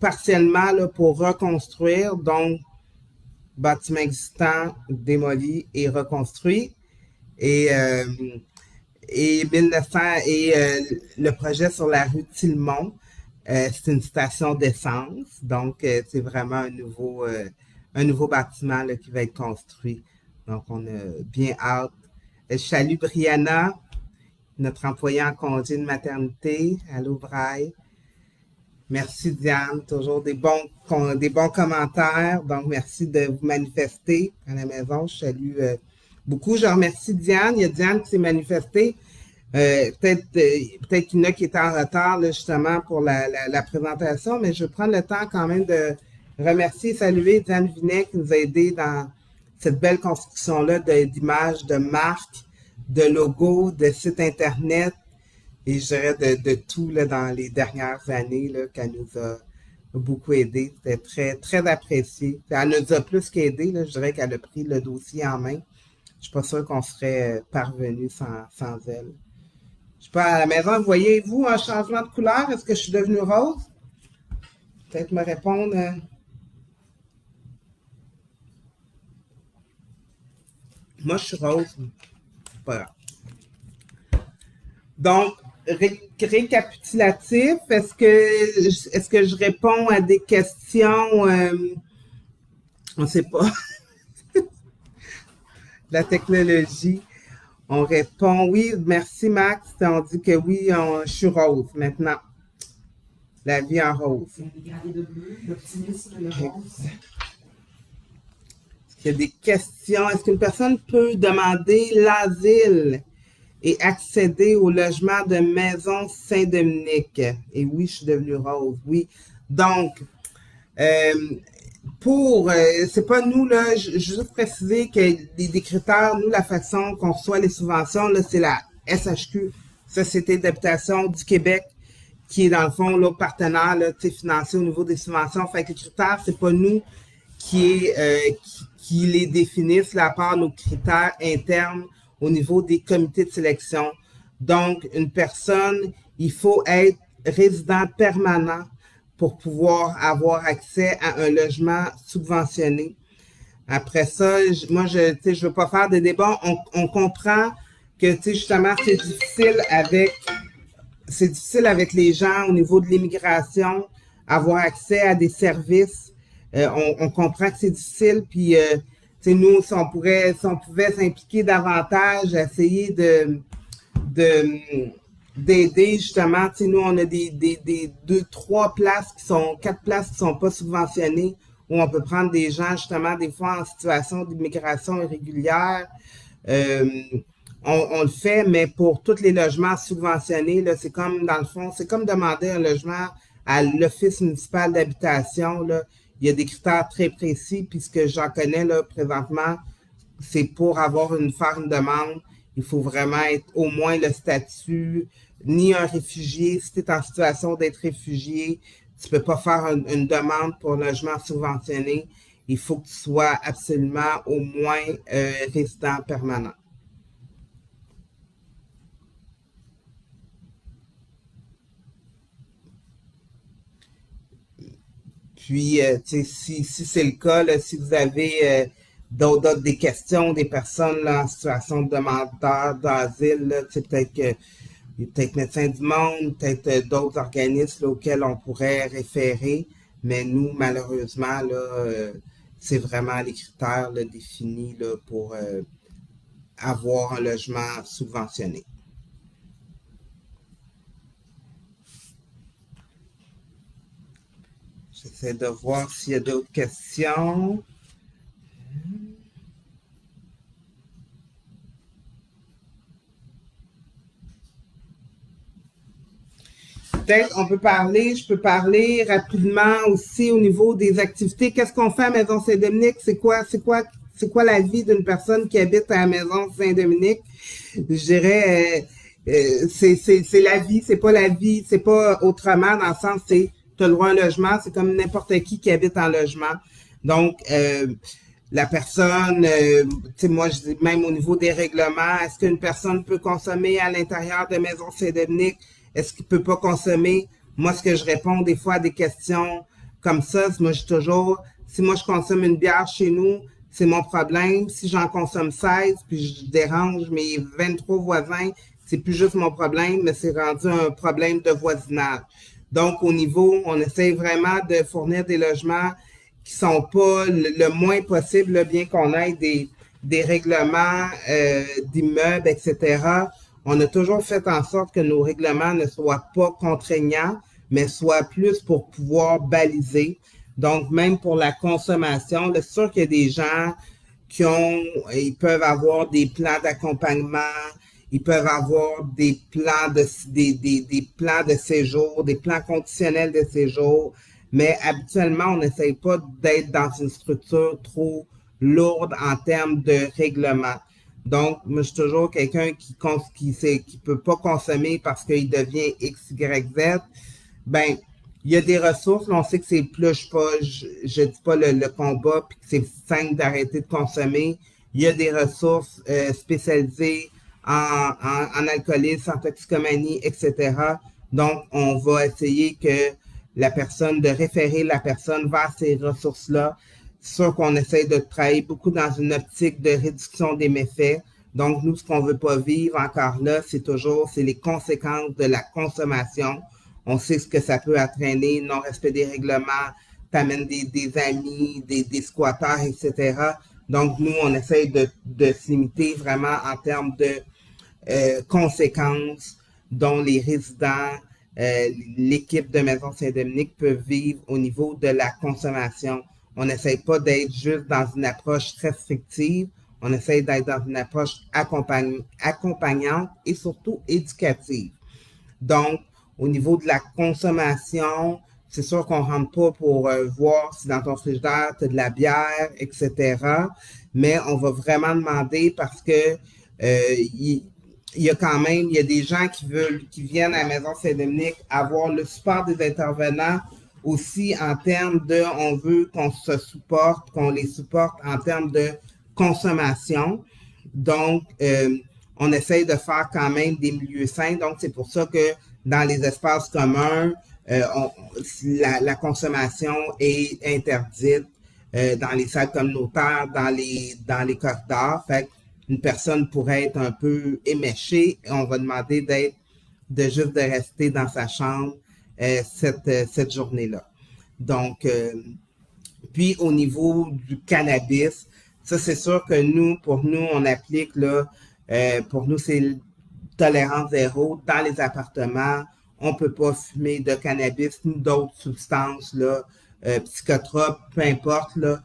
A: partiellement là, pour reconstruire. Donc, bâtiment existant, démoli et reconstruit. Et le projet sur la rue Tillemont, c'est une station d'essence. Donc, c'est vraiment un nouveau bâtiment là, qui va être construit. Donc, on a bien hâte. Je salue Brianna, notre employée en congé de maternité à l'Ouvraille. Merci Diane, toujours des bons commentaires. Donc, merci de vous manifester à la maison. Je salue beaucoup. Je remercie Diane. Il y a Diane qui s'est manifestée. Peut-être qu'il y en a qui étaient en retard là, justement pour la présentation, mais je vais prendre le temps quand même de remercier et saluer Diane Vinet qui nous a aidés dans cette belle construction-là d'images, de marques, de logos, de sites Internet et je dirais de tout là, dans les dernières années là, qu'elle nous a beaucoup aidé. C'était très, très apprécié. Elle nous a plus qu'aidé, là, je dirais qu'elle a pris le dossier en main. Je suis pas sûre qu'on serait parvenu sans elle. Je sais pas, à la maison, voyez-vous un changement de couleur? Est-ce que je suis devenue rose? Peut-être me répondre. Moi, je suis rose. Pas grave. Donc, récapitulatif, est-ce que je réponds à des questions? On ne sait pas. La technologie. On répond oui, merci Max. On dit que oui, je suis rose maintenant. La vie en rose.
B: Regardez de bleu, l'optimisme, le rose.
A: Est-ce qu'il y a des questions? Est-ce qu'une personne peut demander l'asile et accéder au logement de Maison Saint-Dominique? Et oui, je suis devenue rose, oui. Donc, c'est pas nous, là, je juste préciser que des critères, nous, la façon qu'on reçoit les subventions, là, c'est la SHQ, Société d'habitation du Québec, qui est dans le fond l'autre partenaire là, financier au niveau des subventions. Fait que les critères, c'est pas nous qui les définissent, là, à part nos critères internes au niveau des comités de sélection. Donc, une personne, il faut être résident permanent pour pouvoir avoir accès à un logement subventionné. Après ça, moi, je veux pas faire de débat. On comprend que, justement, c'est difficile avec les gens au niveau de l'immigration, avoir accès à des services. On comprend que c'est difficile, puis, nous, si on pouvait s'impliquer davantage, essayer d'aider justement, nous on a des 4 places qui sont pas subventionnées où on peut prendre des gens justement des fois en situation d'immigration irrégulière. On le fait, mais pour tous les logements subventionnés, là, c'est comme dans le fond, c'est comme demander un logement à l'Office municipal d'habitation. Là, il y a des critères très précis, puis ce que j'en connais là présentement, c'est pour faire une demande. Il faut vraiment être au moins le statut, ni un réfugié. Si tu es en situation d'être réfugié, tu peux pas faire une demande pour un logement subventionné. Il faut que tu sois absolument au moins résident permanent. Puis, si c'est le cas, là, si vous avez des questions, des personnes là, en situation de demandeur d'asile, peut-être que il y a peut-être Médecins du Monde, peut-être d'autres organismes là, auxquels on pourrait référer, mais nous, malheureusement, là, c'est vraiment les critères là, définis là, pour avoir un logement subventionné. J'essaie de voir s'il y a d'autres questions. Peut-être je peux parler rapidement aussi au niveau des activités. Qu'est-ce qu'on fait à Maison Saint-Dominique? C'est quoi la vie d'une personne qui habite à la Maison Saint-Dominique? Je dirais, c'est la vie, c'est pas la vie, c'est pas autrement dans le sens, c'est tu as le droit à un logement, c'est comme n'importe qui habite en logement. Donc, la personne, moi je dis même au niveau des règlements, est-ce qu'une personne peut consommer à l'intérieur de Maison Saint-Dominique? Est-ce qu'il peut pas consommer? Moi, ce que je réponds des fois à des questions comme ça, moi, je toujours, si moi, je consomme une bière chez nous, c'est mon problème. Si j'en consomme 16, puis je dérange mes 23 voisins, c'est plus juste mon problème, mais c'est rendu un problème de voisinage. Donc, au niveau, on essaie vraiment de fournir des logements qui sont pas le moins possible, là, bien qu'on ait des règlements d'immeubles, etc. On a toujours fait en sorte que nos règlements ne soient pas contraignants, mais soient plus pour pouvoir baliser. Donc, même pour la consommation, c'est sûr qu'il y a des gens ils peuvent avoir des plans d'accompagnement, Ils peuvent avoir des plans des plans de séjour, des plans conditionnels de séjour, mais habituellement, on n'essaye pas d'être dans une structure trop lourde en termes de règlement. Donc, moi, je suis toujours quelqu'un qui peut pas consommer parce qu'il devient X, Y, Z. Ben, il y a des ressources, là, on sait que c'est plus, je dis pas le combat, puis que c'est simple d'arrêter de consommer. Il y a des ressources spécialisées en alcoolisme, en toxicomanie, etc. Donc, on va essayer que de référer la personne vers ces ressources-là. C'est sûr qu'on essaie de travailler beaucoup dans une optique de réduction des méfaits. Donc, nous, ce qu'on veut pas vivre encore là, c'est les conséquences de la consommation. On sait ce que ça peut entraîner, non-respect des règlements, t'amènes des amis, des squatteurs, etc. Donc, nous, on essaie de se limiter vraiment en termes de conséquences dont les résidents, l'équipe de Maison Saint-Dominique peuvent vivre au niveau de la consommation. On n'essaie pas d'être juste dans une approche restrictive, on essaie d'être dans une approche accompagnante et surtout éducative. Donc, au niveau de la consommation, c'est sûr qu'on rentre pas pour voir si dans ton frigidaire, tu as de la bière, etc. Mais on va vraiment demander parce que il y a quand même, il y a des gens qui viennent à la Maison Saint-Dominique avoir le support des intervenants aussi en termes de, on veut qu'on les supporte en termes de consommation. Donc, on essaye de faire quand même des milieux sains. Donc, c'est pour ça que dans les espaces communs, la consommation est interdite dans les salles communautaires, dans les corridors. Fait une personne pourrait être un peu éméchée et on va demander de juste de rester dans sa chambre cette journée-là. Donc, puis au niveau du cannabis, ça c'est sûr que pour nous, on applique là, pour nous c'est tolérance zéro dans les appartements. On peut pas fumer de cannabis ni d'autres substances là, psychotropes, peu importe là.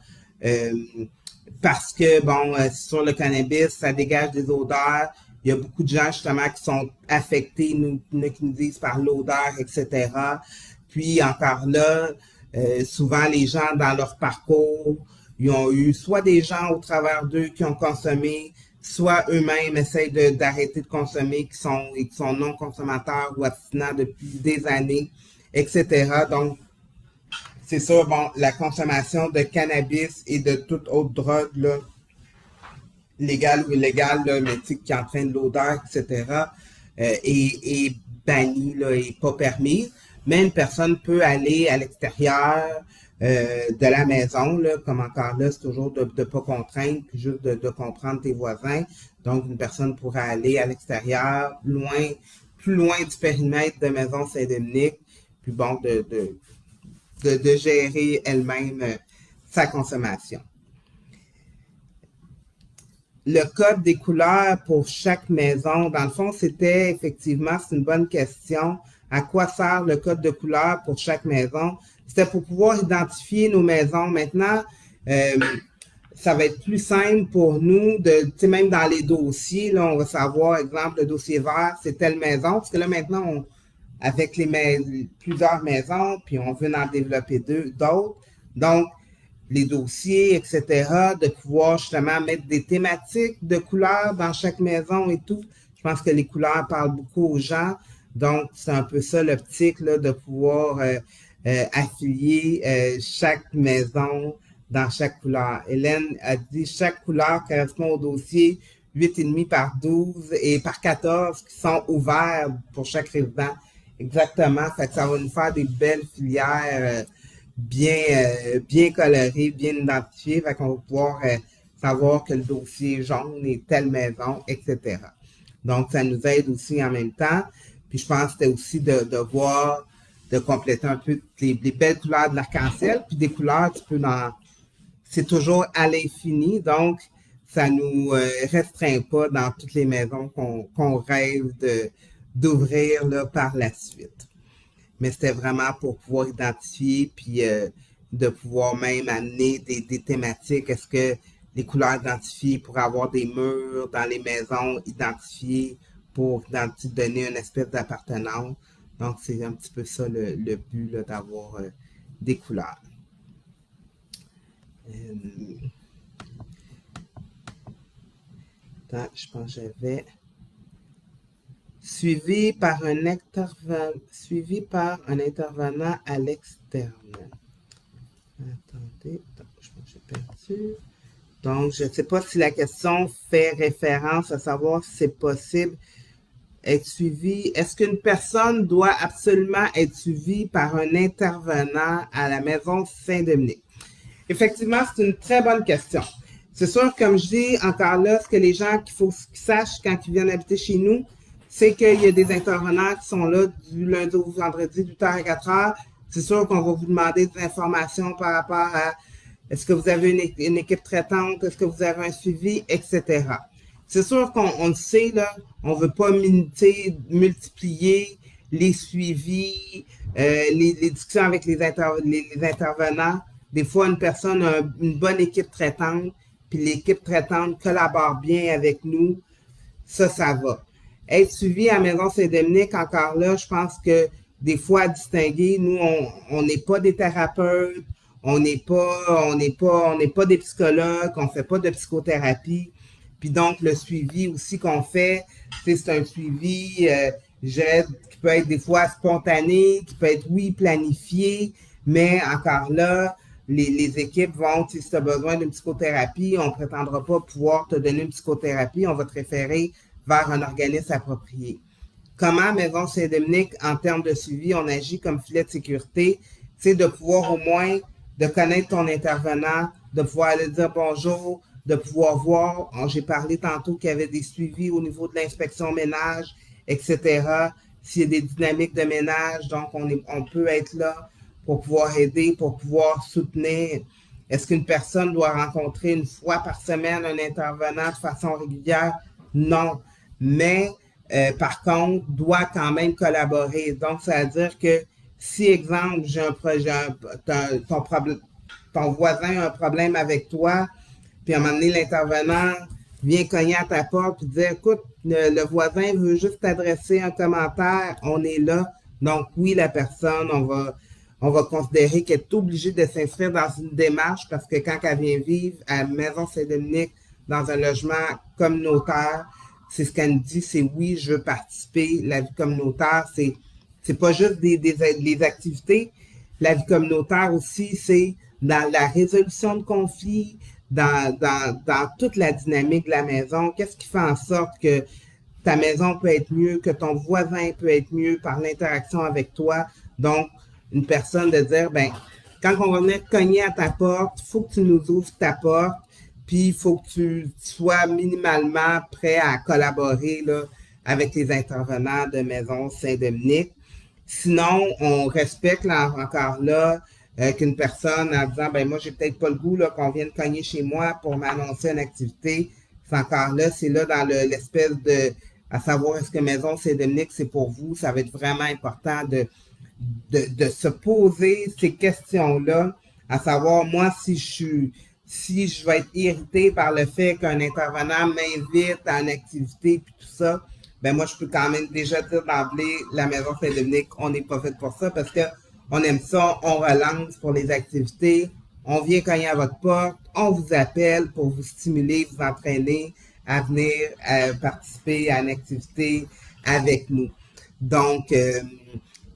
A: Parce que, bon, sur le cannabis, ça dégage des odeurs. Il y a beaucoup de gens, justement, qui sont affectés, qui nous disent par l'odeur, etc. Puis, encore là, souvent, les gens, dans leur parcours, ils ont eu soit des gens au travers d'eux qui ont consommé, soit eux-mêmes essayent d'arrêter de consommer, qui sont non-consommateurs ou abstinents depuis des années, etc. Donc, c'est ça, bon, la consommation de cannabis et de toute autre drogue, là, légale ou illégale, là, mais qui entraîne l'odeur, etc., est bannie, là, et pas permise. Mais une personne peut aller à l'extérieur de la maison, là, comme encore là, c'est toujours de ne pas contraindre, puis juste de comprendre tes voisins. Donc, une personne pourrait aller à l'extérieur, plus loin du périmètre de Maison Saint-Dominique, puis bon, de gérer elle-même sa consommation. Le code des couleurs pour chaque maison, dans le fond, c'est une bonne question. À quoi sert le code de couleur pour chaque maison? C'était pour pouvoir identifier nos maisons. Maintenant, ça va être plus simple pour nous même dans les dossiers, là, on va savoir, exemple, le dossier vert, c'est telle maison, parce que là, maintenant, avec plusieurs maisons, puis on veut en développer d'autres. Donc, les dossiers, etc., de pouvoir justement mettre des thématiques de couleurs dans chaque maison et tout. Je pense que les couleurs parlent beaucoup aux gens. Donc, c'est un peu ça l'optique là, de pouvoir affilier chaque maison dans chaque couleur. Hélène a dit chaque couleur correspond au dossier 8,5 par 12 et par 14 qui sont ouverts pour chaque résident. Exactement. Fait que ça va nous faire des belles filières bien colorées, bien identifiées. Fait qu'on va pouvoir savoir que le dossier jaune est telle maison, etc. Donc, ça nous aide aussi en même temps. Puis je pense que c'était aussi de voir, de compléter un peu les belles couleurs de l'arc-en-ciel, puis des couleurs, c'est toujours à l'infini, donc ça nous restreint pas dans toutes les maisons qu'on rêve d'ouvrir là, par la suite. Mais c'était vraiment pour pouvoir identifier puis de pouvoir même amener des thématiques. Est-ce que les couleurs identifiées pourraient avoir des murs dans les maisons identifiées pour te donner une espèce d'appartenance. Donc, c'est un petit peu ça le but là, d'avoir des couleurs. Attends, je pense que j'avais suivi par un intervenant à l'externe. Attendez, je pense que j'ai perdu. Donc, je ne sais pas si la question fait référence à savoir si c'est possible être suivi. Est-ce qu'une personne doit absolument être suivie par un intervenant à la maison Saint-Dominique? Effectivement, c'est une très bonne question. C'est sûr, comme je dis, encore là, ce que les gens qu'il faut qu'ils sachent quand ils viennent habiter chez nous, c'est qu'il y a des intervenants qui sont là du lundi au vendredi, du 8h à 4h. C'est sûr qu'on va vous demander des informations par rapport à est-ce que vous avez une équipe traitante, est-ce que vous avez un suivi, etc. C'est sûr qu'on le sait, là, on veut pas multiplier les suivis, les discussions avec les intervenants. Des fois, une personne a une bonne équipe traitante, puis l'équipe traitante collabore bien avec nous, ça va. Être suivi à Maison Saint-Dominique, encore là, je pense que des fois à distinguer, nous, on n'est pas des thérapeutes, on n'est pas des psychologues, on fait pas de psychothérapie. Puis donc, le suivi aussi qu'on fait, c'est un suivi, qui peut être des fois spontané, qui peut être, oui, planifié, mais encore là, les équipes vont, si tu as besoin d'une psychothérapie, on ne prétendra pas pouvoir te donner une psychothérapie, on va te référer vers un organisme approprié. Comment Maison Saint-Dominique, en termes de suivi, on agit comme filet de sécurité, c'est de pouvoir au moins de connaître ton intervenant, de pouvoir aller dire bonjour, de pouvoir voir, j'ai parlé tantôt qu'il y avait des suivis au niveau de l'inspection ménage, etc. S'il y a des dynamiques de ménage, donc on peut être là pour pouvoir aider, pour pouvoir soutenir. Est-ce qu'une personne doit rencontrer une fois par semaine un intervenant de façon régulière? Non. Mais, par contre, doit quand même collaborer. Donc, ça veut dire que si, exemple, j'ai un projet, ton voisin a un problème avec toi, puis à un moment donné, l'intervenant vient cogner à ta porte et dire, écoute, le voisin veut juste t'adresser un commentaire, on est là. Donc, oui, la personne, on va considérer qu'elle est obligée de s'inscrire dans une démarche parce que quand elle vient vivre à Maison Saint-Dominique dans un logement communautaire, c'est ce qu'elle nous dit, c'est oui, je veux participer. La vie communautaire, c'est pas juste les activités. La vie communautaire aussi, c'est dans la résolution de conflits, dans toute la dynamique de la maison. Qu'est-ce qui fait en sorte que ta maison peut être mieux, que ton voisin peut être mieux par l'interaction avec toi? Donc, une personne de dire, ben, quand on va venir cogner à ta porte, il faut que tu nous ouvres ta porte, puis il faut que tu sois minimalement prêt à collaborer là, avec les intervenants de Maison Saint-Dominique. Sinon, on respecte là, encore là qu'une personne en disant, ben moi, j'ai peut-être pas le goût là, qu'on vienne cogner chez moi pour m'annoncer une activité. C'est encore là, c'est là dans l'espèce de, à savoir est-ce que Maison Saint-Dominique, c'est pour vous. Ça va être vraiment important de se poser ces questions-là, à savoir, moi, si je vais être irrité par le fait qu'un intervenant m'invite à une activité puis tout ça, ben moi, je peux quand même déjà dire d'emblée, la Maison Saint-Dominique, on n'est pas fait pour ça parce que on aime ça, on relance pour les activités, on vient cogner à votre porte, on vous appelle pour vous stimuler, vous entraîner à venir participer à une activité avec nous. Donc,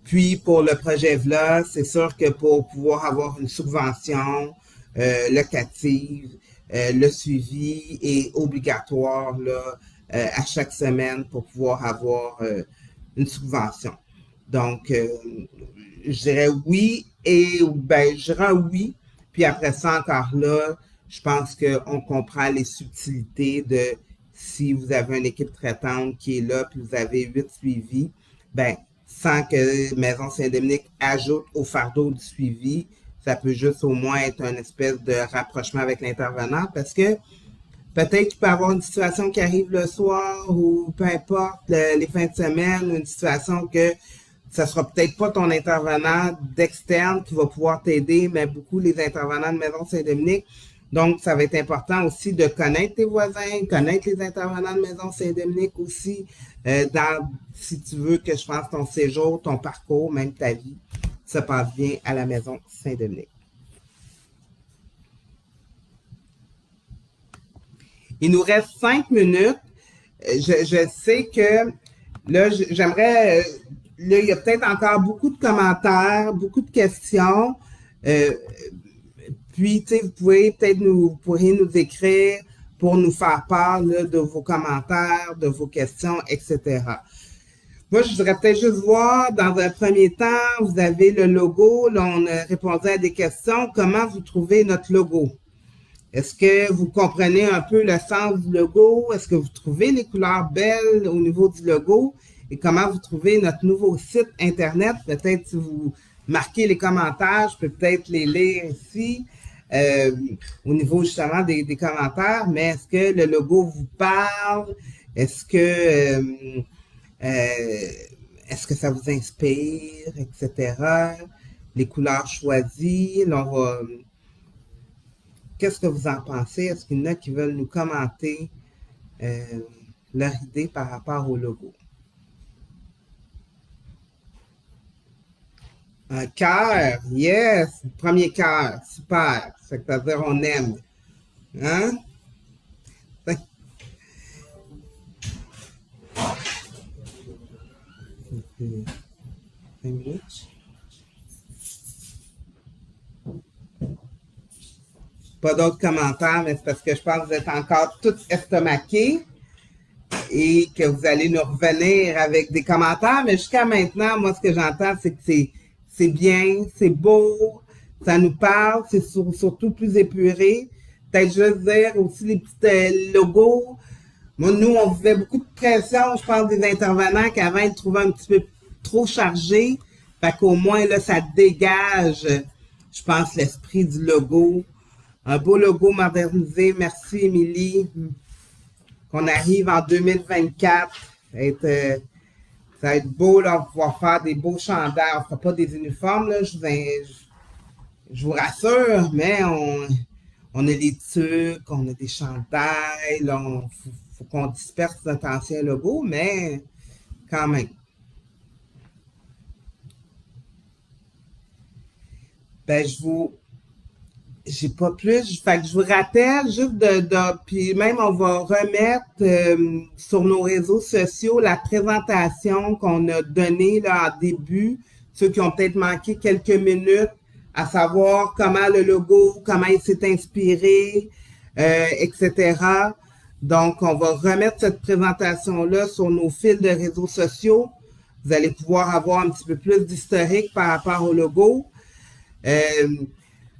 A: puis pour le projet VLA, c'est sûr que pour pouvoir avoir une subvention locative, le suivi est obligatoire là, à chaque semaine pour pouvoir avoir une subvention. Donc, je dirais oui je dirais oui. Puis après ça, encore là, je pense qu'on comprend les subtilités de si vous avez une équipe traitante qui est là, puis vous avez 8 suivis, ben sans que Maison Saint-Dominique ajoute au fardeau du suivi, ça peut juste au moins être une espèce de rapprochement avec l'intervenant parce que peut-être qu'il peut y avoir une situation qui arrive le soir ou peu importe les fins de semaine, une situation que ça sera peut-être pas ton intervenant d'externe qui va pouvoir t'aider, mais beaucoup les intervenants de Maison Saint-Dominique Donc, ça va être important aussi de connaître tes voisins, connaître les intervenants de Maison Saint-Dominique aussi, si tu veux que je fasse ton séjour, ton parcours, même ta vie, se passe bien à la Maison Saint-Dominique. Il nous reste 5 minutes. Je sais que là, j'aimerais... là, il y a peut-être encore beaucoup de commentaires, beaucoup de questions. Puis, tu sais, vous pourriez nous écrire pour nous faire part là, de vos commentaires, de vos questions, etc. Moi, je voudrais peut-être juste voir, dans un premier temps, vous avez le logo. Là, on a répondu à des questions. Comment vous trouvez notre logo? Est-ce que vous comprenez un peu le sens du logo? Est-ce que vous trouvez les couleurs belles au niveau du logo? Et comment vous trouvez notre nouveau site Internet? Peut-être si vous marquez les commentaires, je peux peut-être les lire ici, au niveau justement des commentaires, mais est-ce que le logo vous parle? Est-ce que ça vous inspire, etc.? Les couleurs choisies, là, on va... Qu'est-ce que vous en pensez? Est-ce qu'il y en a qui veulent nous commenter leur idée par rapport au logo? Un cœur, yes! Premier cœur, super! C'est-à-dire on aime. Hein? Pas d'autres commentaires, mais c'est parce que je pense que vous êtes encore tous estomaqués et que vous allez nous revenir avec des commentaires. Mais jusqu'à maintenant, moi, ce que j'entends, c'est que c'est bien, c'est beau, ça nous parle, c'est surtout plus épuré. Peut-être juste dire aussi les petits logos. Moi, nous, on vivait beaucoup de pression, je pense, des intervenants qui avaient le trouvé un petit peu trop chargé. Fait qu'au moins, là, ça dégage, je pense, l'esprit du logo. Un beau logo modernisé. Merci, Émilie. Qu'on arrive en 2024. Ça va être beau, là, on va pouvoir faire des beaux chandails. On ne fera pas des uniformes, là, je vous rassure, mais on a des tuques, on a des chandails. Là, faut qu'on disperse notre ancien logo, mais quand même. Ben, j'ai pas plus. Fait que je vous rappelle juste puis même on va remettre sur nos réseaux sociaux la présentation qu'on a donnée là en début, ceux qui ont peut-être manqué quelques minutes, à savoir comment le logo, comment il s'est inspiré, etc. Donc, on va remettre cette présentation-là sur nos fils de réseaux sociaux. Vous allez pouvoir avoir un petit peu plus d'historique par rapport au logo.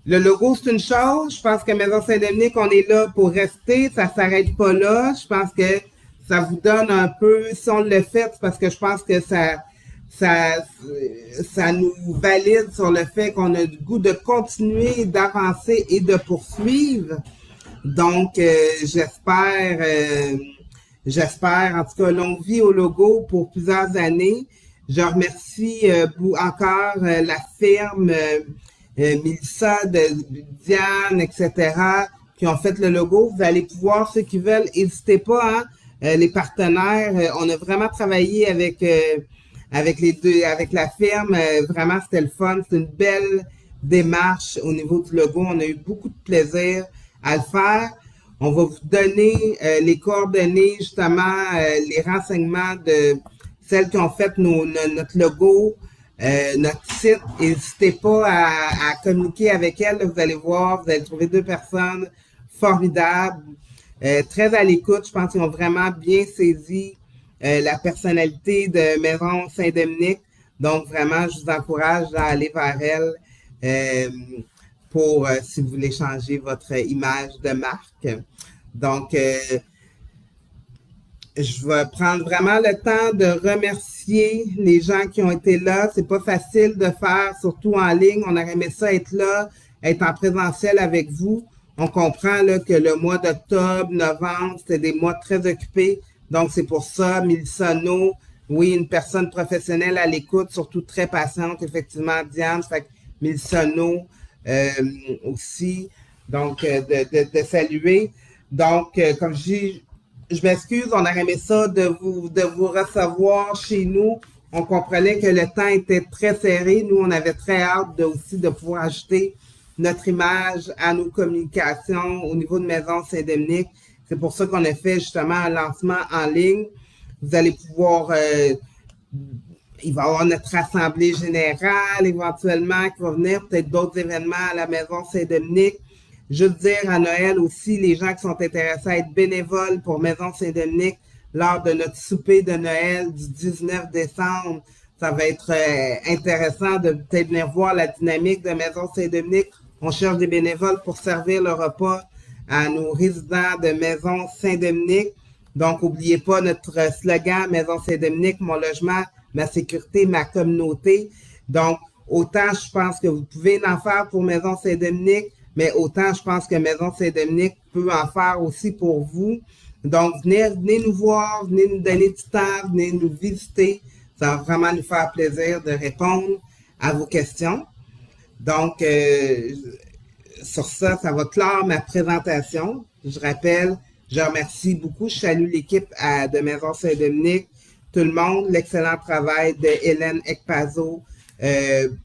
A: Le logo, c'est une chose. Je pense que Maison Saint-Dominique, on est là pour rester. Ça s'arrête pas là. Je pense que ça vous donne un peu, si on le fait, c'est parce que je pense que ça nous valide sur le fait qu'on a le goût de continuer, d'avancer et de poursuivre. Donc, j'espère, en tout cas, longue vie au logo pour plusieurs années. Je remercie encore la firme Mélissa, Diane, etc., qui ont fait le logo. Vous allez pouvoir, ceux qui veulent, n'hésitez pas, hein, les partenaires. On a vraiment travaillé avec les deux, avec la firme. Vraiment, c'était le fun. C'est une belle démarche au niveau du logo. On a eu beaucoup de plaisir à le faire. On va vous donner les coordonnées, justement, les renseignements de celles qui ont fait notre logo, notre site. N'hésitez pas à communiquer avec elles. Vous allez voir, vous allez trouver deux personnes formidables, très à l'écoute. Je pense qu'ils ont vraiment bien saisi la personnalité de Maison Saint-Dominique. Donc, vraiment, je vous encourage à aller vers elles pour, si vous voulez changer votre image de marque. Donc, je vais prendre vraiment le temps de remercier les gens qui ont été là. C'est pas facile de faire, surtout en ligne. On aurait aimé ça être là, être en présentiel avec vous. On comprend là, que le mois d'octobre, novembre, c'était des mois très occupés. Donc, c'est pour ça, Mélissa No, oui, une personne professionnelle à l'écoute, surtout très patiente, effectivement, Diane, fait que Mélissa No aussi. Donc, de saluer. Donc, comme je dis, je m'excuse, on aurait aimé ça de vous recevoir chez nous. On comprenait que le temps était très serré. Nous, on avait très hâte aussi de pouvoir ajouter notre image à nos communications au niveau de Maison Saint-Dominique. C'est pour ça qu'on a fait justement un lancement en ligne. Vous allez pouvoir, il va y avoir notre assemblée générale éventuellement qui va venir, peut-être d'autres événements à la Maison Saint-Dominique. Juste dire à Noël aussi, les gens qui sont intéressés à être bénévoles pour Maison Saint-Dominique lors de notre souper de Noël du 19 décembre, ça va être intéressant de peut-être venir voir la dynamique de Maison Saint-Dominique. On cherche des bénévoles pour servir le repas à nos résidents de Maison Saint-Dominique. Donc, n'oubliez pas notre slogan Maison Saint-Dominique, mon logement, ma sécurité, ma communauté. Donc, autant je pense que vous pouvez en faire pour Maison Saint-Dominique, mais autant je pense que Maison Saint-Dominique peut en faire aussi pour vous. Donc, venez nous voir, venez nous donner du temps, venez nous visiter. Ça va vraiment nous faire plaisir de répondre à vos questions. Donc, sur ça, ça va clore ma présentation. Je rappelle, je remercie beaucoup, je salue l'équipe de Maison Saint-Dominique, tout le monde, l'excellent travail de Hélène Ekpazo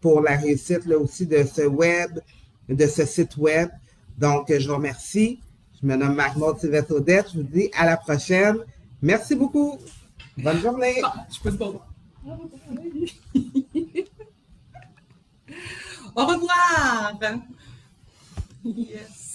A: pour la réussite là aussi de ce site web. Donc, je vous remercie. Je me nomme Marc-Maude Sylvestre-Audette. Je vous dis à la prochaine. Merci beaucoup. Bonne journée.
B: Je peux te voir. Au revoir. Yes.